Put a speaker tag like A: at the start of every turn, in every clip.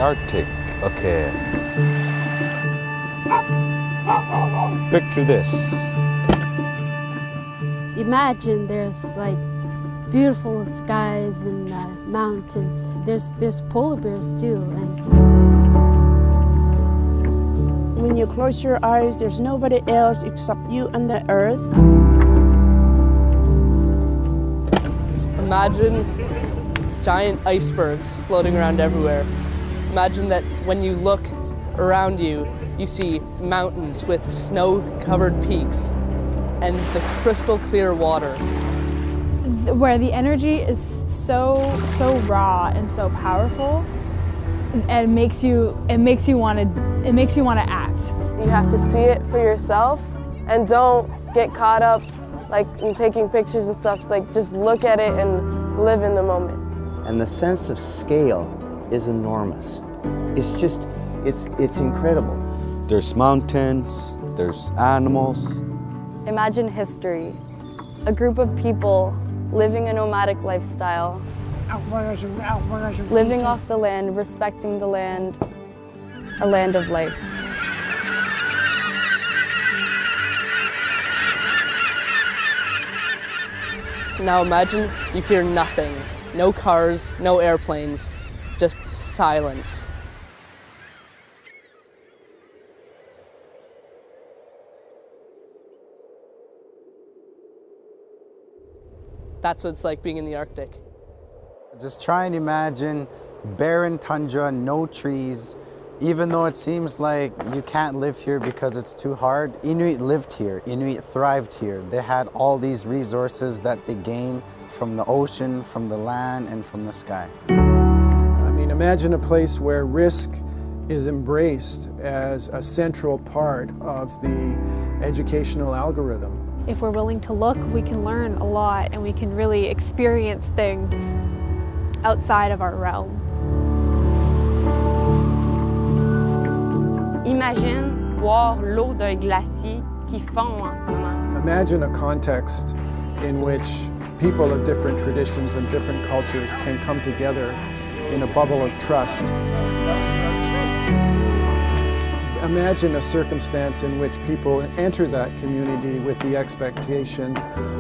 A: Arctic. Okay. Picture this.
B: Imagine there's like beautiful skies and mountains. There's polar bears too. And
C: when you close your eyes, there's nobody else except you and the earth.
D: Imagine giant icebergs floating around everywhere. Imagine that when you look around you, you see mountains with snow-covered peaks and the crystal clear water.
E: Where the energy is so raw and so powerful, and it makes you want to act.
F: You have to see it for yourself and don't get caught up like in taking pictures and stuff. Like just look at it and live in the moment.
G: And the sense of scale is enormous. It's incredible.
A: There's mountains, there's animals.
H: Imagine history. A group of people living a nomadic lifestyle. Living off the land, respecting the land. A land of life.
D: Now imagine you hear nothing. No cars, no airplanes, just silence. That's what it's like being in the Arctic.
I: Just try and imagine barren tundra, no trees. Even though it seems like you can't live here because it's too hard, Inuit lived here, Inuit thrived here. They had all these resources that they gained from the ocean, from the land, and from the sky.
J: I mean, imagine a place where risk is embraced as a central part of the educational algorithm.
E: If we're willing to look, we can learn a lot and we can really experience things outside of our realm.
H: Imagine boire l'eau d'un glacier qui fond en ce moment.
J: Imagine a context in which people of different traditions and different cultures can come together in a bubble of trust. Imagine a circumstance in which people enter that community with the expectation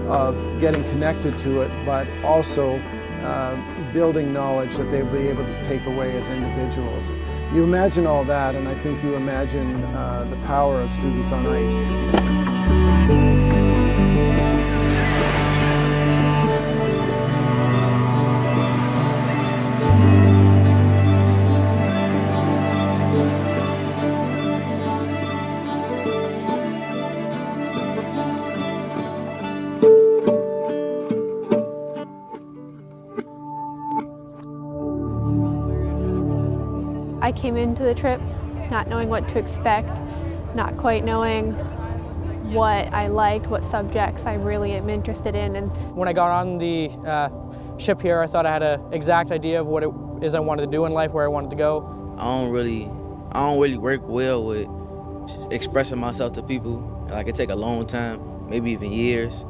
J: of getting connected to it, but also building knowledge that they'll be able to take away as individuals. You imagine all that, and I think you imagine the power of Students on Ice.
E: I came into the trip not knowing what to expect, not quite knowing what I liked, what subjects I really am interested in. And
D: when I got on the ship here, I thought I had an exact idea of what it is I wanted to do in life, where I wanted to go.
K: I don't really work well with expressing myself to people. Like it take a long time, maybe even years.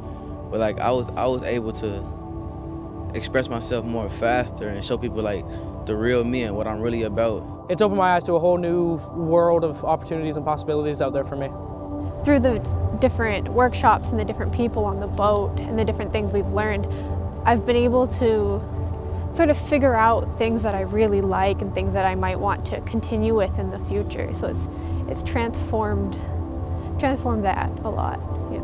K: But like I was able to express myself more faster and show people like the real me and what I'm really about.
D: It's opened my eyes to a whole new world of opportunities and possibilities out there for me.
E: through the different workshops and the different people on the boat and the different things we've learned, I've been able to sort of figure out things that I really like and things that I might want to continue with in the future. So it's transformed that a lot. Yeah.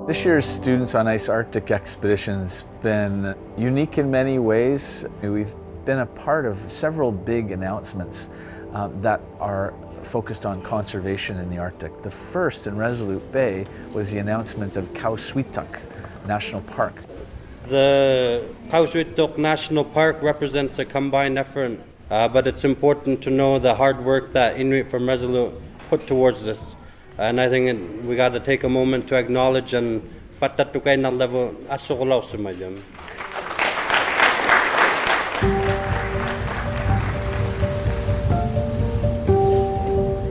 L: This year's Students on Ice Arctic expedition's been unique in many ways. We've been a part of several big announcements that are focused on conservation in the Arctic. The first in Resolute Bay was the announcement of Kausuituk National Park.
M: The Kausuituk National Park represents a combined effort, but it's important to know the hard work that Inuit from Resolute put towards this. And I think we got to take a moment to acknowledge and patatukay na level asukulaw sumayam.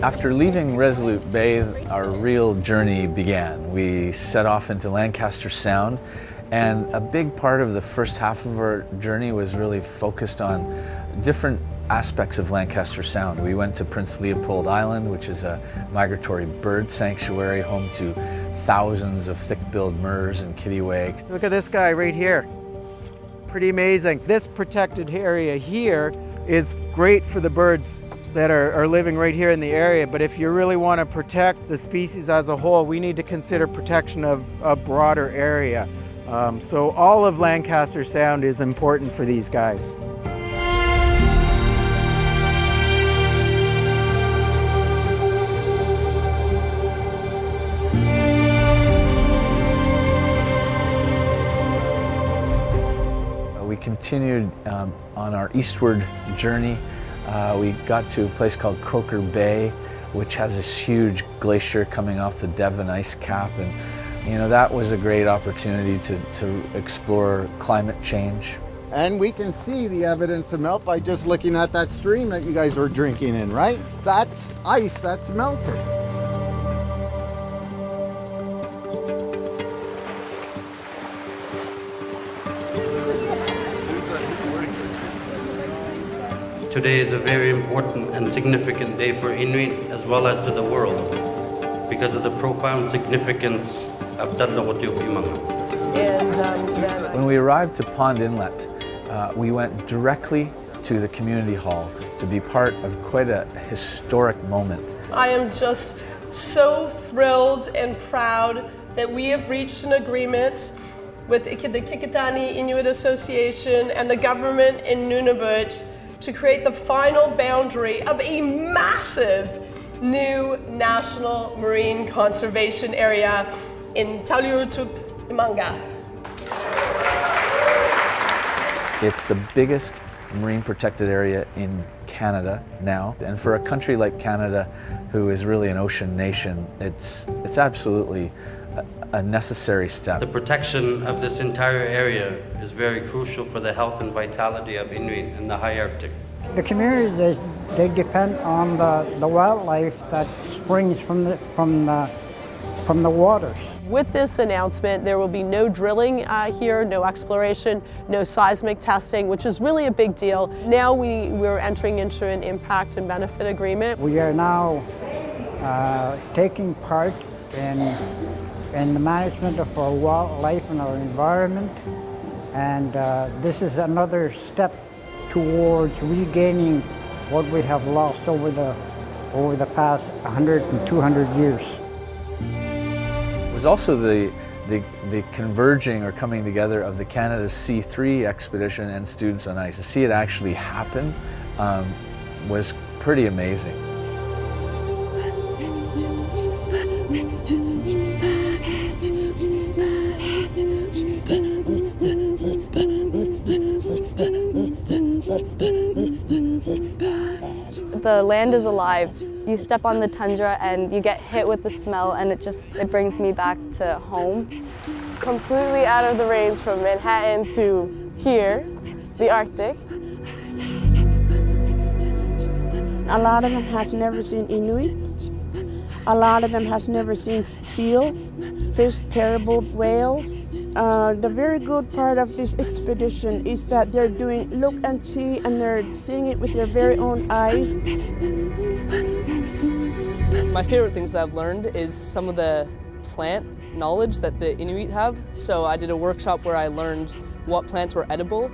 L: After leaving Resolute Bay, our real journey began. We set off into Lancaster Sound And a big part of the first half of our journey was really focused on different aspects of Lancaster Sound. We went to Prince Leopold Island, which is a migratory bird sanctuary home to thousands of thick-billed murres and kittiwake.
N: Look at this guy right here. Pretty amazing. This protected area here is great for the birds that are living right here in the area, but if you really want to protect the species as a whole, we need to consider protection of a broader area. So all of Lancaster Sound is important for these guys.
L: We continued on our eastward journey. We got to a place called Croker Bay, which has this huge glacier coming off the Devon ice cap, and that was a great opportunity to explore climate change.
N: And we can see the evidence of melt by just looking at that stream that you guys were drinking in, right? That's ice that's melted.
M: Today is a very important and significant day for Inuit as well as to the world because of the profound significance of Dadlaqutiyupimanga.
L: When we arrived to Pond Inlet, we went directly to the community hall to be part of quite a historic moment.
O: I am just so thrilled and proud that we have reached an agreement with the Kikitani Inuit Association and the government in Nunavut to create the final boundary of a massive new national marine conservation area in Dadlaqutiyupimanga.
L: It's the biggest marine protected area in Canada now, and for a country like Canada, who is really an ocean nation, it's absolutely a necessary step.
M: The protection of this entire area is very crucial for the health and vitality of Inuit in the high Arctic.
P: The communities, they depend on the wildlife that springs from the waters.
O: With this announcement, there will be no drilling here, no exploration, no seismic testing, which is really a big deal. Now we're entering into an impact and benefit agreement.
P: We are now taking part in the management of our wildlife and our environment, and this is another step towards regaining what we have lost over the past 100 and 200 years.
L: It was also the converging or coming together of the Canada C3 expedition and Students on Ice. To see it actually happen was pretty amazing.
H: The land is alive. You step on the tundra and you get hit with the smell, and it brings me back to home.
F: Completely out of the range from Manhattan to here, the Arctic.
C: A lot of them has never seen Inuit. A lot of them has never seen seal, fish, caribou, whales. The very good part of this expedition is that they're doing look and see, and they're seeing it with their very own eyes.
D: My favorite things that I've learned is some of the plant knowledge that the Inuit have. So I did a workshop where I learned what plants were edible.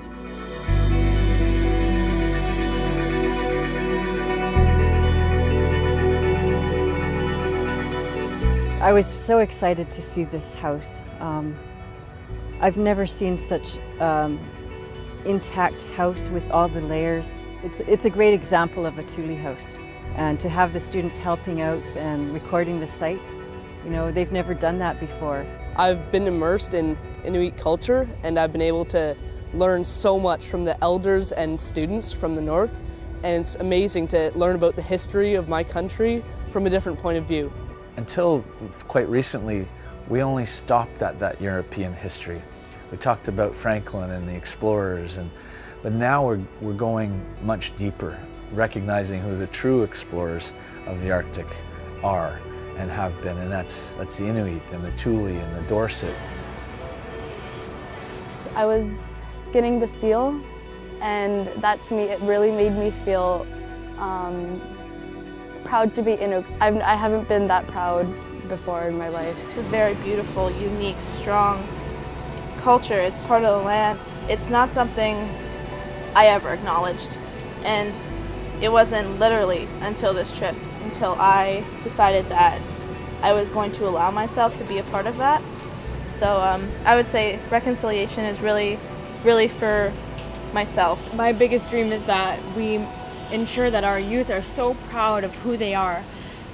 Q: I was so excited to see this house. I've never seen such intact house with all the layers. It's a great example of a Thule house. And to have the students helping out and recording the site, they've never done that before.
D: I've been immersed in Inuit culture, and I've been able to learn so much from the elders and students from the north. And it's amazing to learn about the history of my country from a different point of view.
L: Until quite recently, we only stopped at that European history. We talked about Franklin and the explorers, but now we're going much deeper, recognizing who the true explorers of the Arctic are and have been, and that's the Inuit and the Thule and the Dorset.
H: I was skinning the seal, and that to me, it really made me feel proud to be Inuk. I haven't been that proud before in my life.
R: It's a very beautiful, unique, strong culture. It's part of the land. It's not something I ever acknowledged, and it wasn't literally until this trip, until I decided that I was going to allow myself to be a part of that. So I would say reconciliation is really, really for myself.
S: My biggest dream is that we ensure that our youth are so proud of who they are,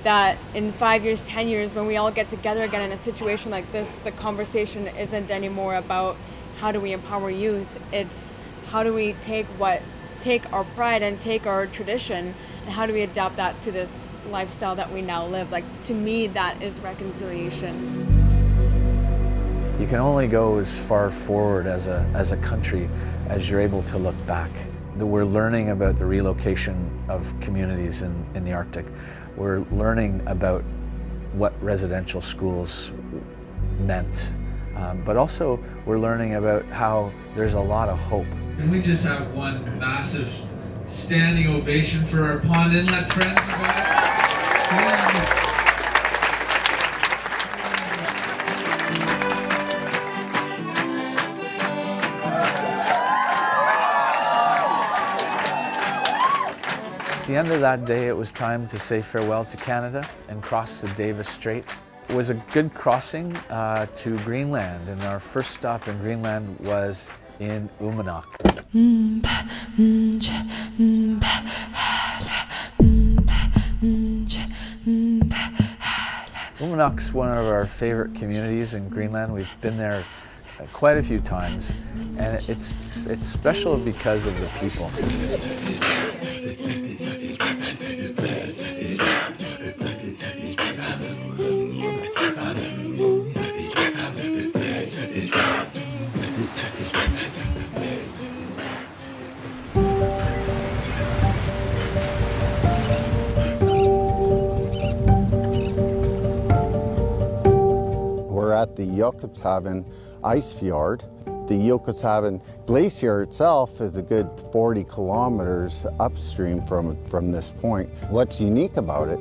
S: that in 5 years, 10 years, when we all get together again in a situation like this, the conversation isn't anymore about how do we empower youth. It's how do we take our pride and take our tradition, and how do we adapt that to this lifestyle that we now live. Like, to me, that is reconciliation.
L: You can only go as far forward as a country as you're able to look back. We're learning about the relocation of communities in the Arctic. We're learning about what residential schools meant, but also we're learning about how there's a lot of hope.
T: Can we just have one massive standing ovation for our Pond Inlet friends, you guys?
L: At the end of that day, it was time to say farewell to Canada and cross the Davis Strait. It was a good crossing to Greenland, and our first stop in Greenland was in Uummannaq. Uummannaq's one of our favorite communities in Greenland. We've been there quite a few times, and it's special because of the people.
U: We're at the Jakobshavn ice fjord. The Jakobshavn glacier itself is a good 40 kilometers upstream from this point. What's unique about it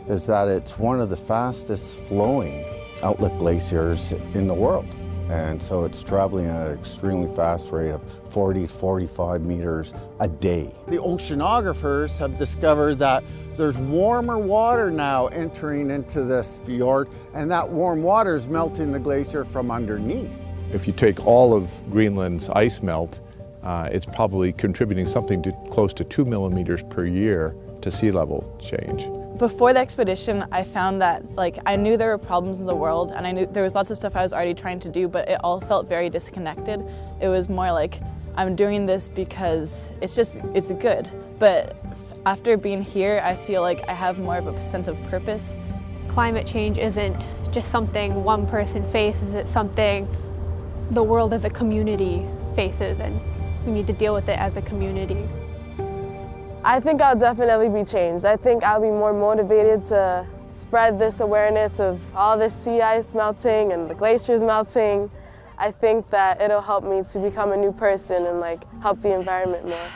U: is that it's one of the fastest flowing outlet glaciers in the world. And so it's traveling at an extremely fast rate of 40 to 45 meters a day. The oceanographers have discovered that there's warmer water now entering into this fjord, and that warm water is melting the glacier from underneath.
V: If you take all of Greenland's ice melt, it's probably contributing something to close to 2 millimeters per year to sea level change.
W: Before the expedition, I found that I knew there were problems in the world, and I knew there was lots of stuff I was already trying to do, but it all felt very disconnected. It was more like, I'm doing this because it's good. But after being here, I feel like I have more of a sense of purpose.
E: Climate change isn't just something one person faces, it's something the world as a community faces, and we need to deal with it as a community.
F: I think I'll definitely be changed. I think I'll be more motivated to spread this awareness of all this sea ice melting and the glaciers melting. I think that it'll help me to become a new person and help the environment more.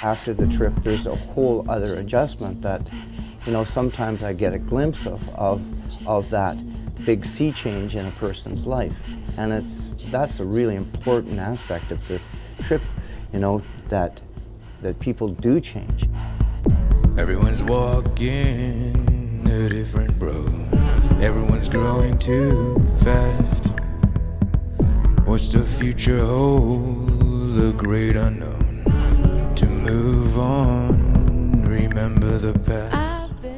G: After the trip, there's a whole other adjustment that, sometimes I get a glimpse of that big sea change in a person's life. And that's a really important aspect of this trip, that people do change.
X: Everyone's walking a different road. Everyone's growing too fast. What's the future hold? The great unknown. To move on, remember the past.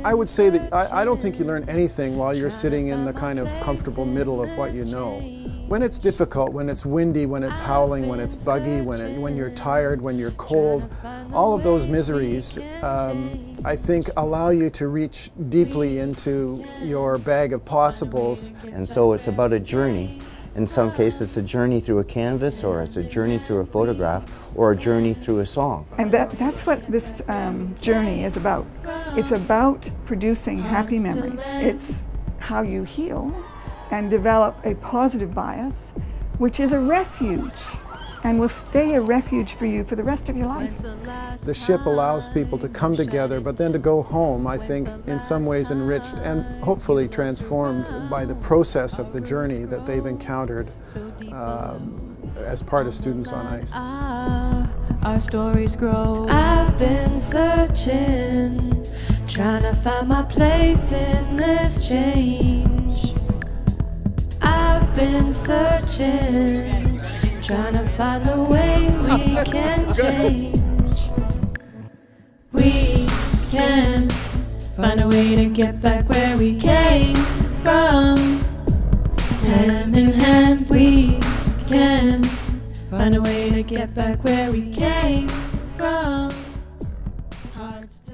J: I would say that I don't think you learn anything while you're sitting in the kind of comfortable middle of what you know. When it's difficult, when it's windy, when it's howling, when it's buggy, when you're tired, when you're cold, all of those miseries, I think, allow you to reach deeply into your bag of possibles.
G: And so it's about a journey. In some cases, it's a journey through a canvas, or it's a journey through a photograph, or a journey through a song.
Y: And that's what this journey is about. It's about producing happy memories. It's how you heal and develop a positive bias, which is a refuge and will stay a refuge for you for the rest of your life.
J: The ship allows people to come together, but then to go home, I think, in some ways enriched and hopefully transformed by the process of the journey that they've encountered as part of Students on Ice.
A: Our stories grow. I've been searching, trying to find my place in this change. I've been searching, trying to find the way we can change. We can find a way to get back where we came from. Hand in hand we can find a way to get back where we came from. Hearts to